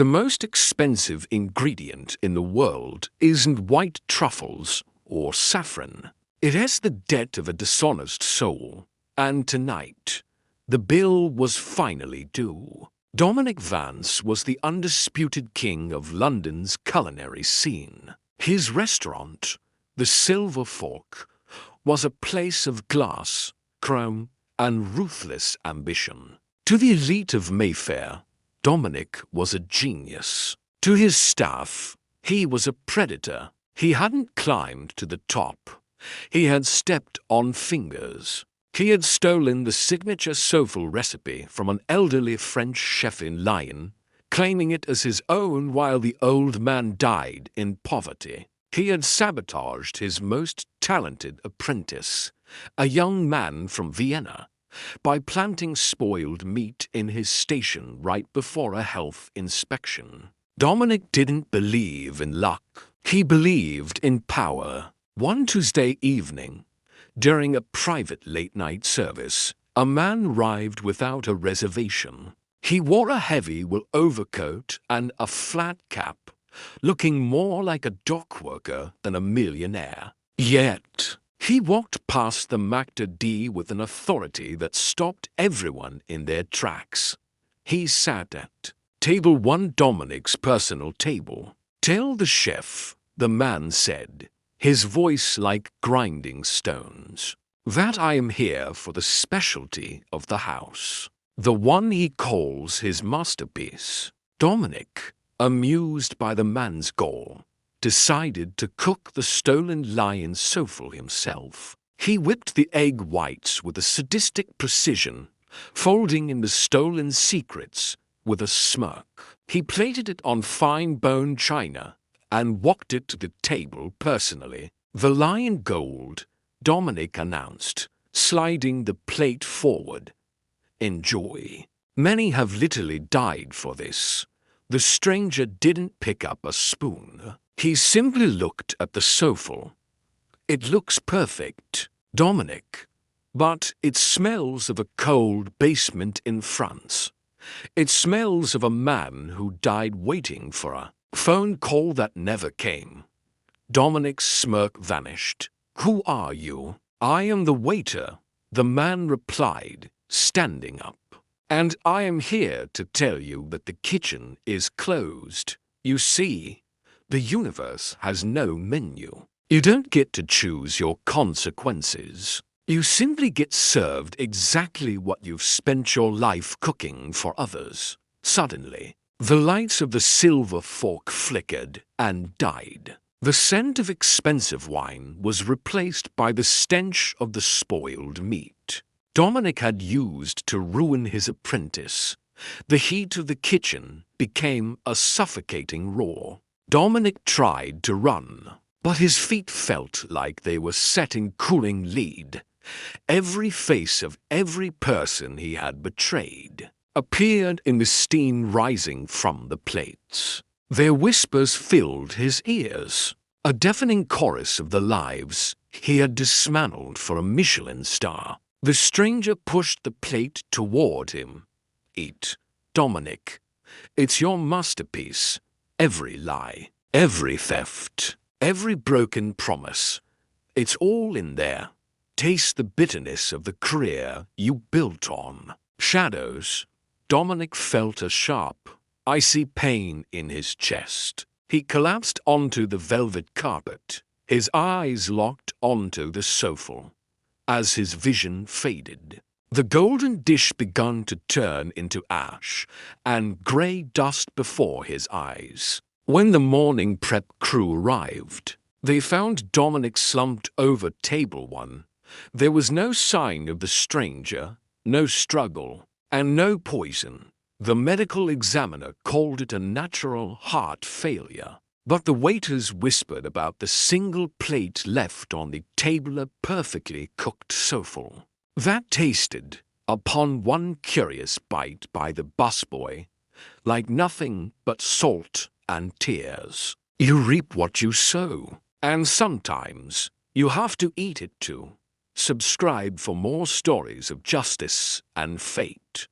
The most expensive ingredient in the world isn't white truffles or saffron. It has the debt of a dishonest soul. And tonight, the bill was finally due. Dominic Vance was the undisputed king of London's culinary scene. His restaurant, the Silver Fork, was a place of glass, chrome, and ruthless ambition. To the elite of Mayfair, Dominic was a genius. To his staff, he was a predator. He hadn't climbed to the top. He had stepped on fingers. He had stolen the signature soulful recipe from an elderly French chef in Lyon, claiming it as his own while the old man died in poverty. He had sabotaged his most talented apprentice, a young man from Vienna, by planting spoiled meat in his station right before a health inspection. Dominic didn't believe in luck. He believed in power. One Tuesday evening, during a private late-night service, a man arrived without a reservation. He wore a heavy wool overcoat and a flat cap, looking more like a dock worker than a millionaire. Yet, he walked past the Maître d' with an authority that stopped everyone in their tracks. He sat at table 1, Dominic's personal table. "Tell the chef," the man said, his voice like grinding stones, "that I am here for the specialty of the house, the one he calls his masterpiece." Dominic, amused by the man's gall, decided to cook the stolen lion soulful himself. He whipped the egg whites with a sadistic precision, folding in the stolen secrets with a smirk. He plated it on fine bone china and walked it to the table personally. "The lion gold," Dominic announced, sliding the plate forward. "Enjoy. Many have literally died for this." The stranger didn't pick up a spoon. He simply looked at the sofa. "It looks perfect, Dominic, but it smells of a cold basement in France. It smells of a man who died waiting for a phone call that never came." Dominic's smirk vanished. "Who are you?" "I am the waiter," the man replied, standing up. "And I am here to tell you that the kitchen is closed. You see, the universe has no menu. You don't get to choose your consequences. You simply get served exactly what you've spent your life cooking for others." Suddenly, the lights of the Silver Fork flickered and died. The scent of expensive wine was replaced by the stench of the spoiled meat Dominic had used to ruin his apprentice. The heat of the kitchen became a suffocating roar. Dominic tried to run, but his feet felt like they were set in cooling lead. Every face of every person he had betrayed appeared in the steam rising from the plates. Their whispers filled his ears, a deafening chorus of the lives he had dismantled for a Michelin star. The stranger pushed the plate toward him. "Eat, Dominic. It's your masterpiece. Every lie, every theft, every broken promise. It's all in there. Taste the bitterness of the career you built on." Shadows. Dominic felt a sharp, icy pain in his chest. He collapsed onto the velvet carpet, his eyes locked onto the sofa. As his vision faded, the golden dish began to turn into ash and grey dust before his eyes. When the morning prep crew arrived, they found Dominic slumped over table 1. There was no sign of the stranger, no struggle, and no poison. The medical examiner called it a natural heart failure. But the waiters whispered about the single plate left on the table, a perfectly cooked sofa. That tasted, upon one curious bite by the busboy, like nothing but salt and tears. You reap what you sow, and sometimes you have to eat it too. Subscribe for more stories of justice and fate.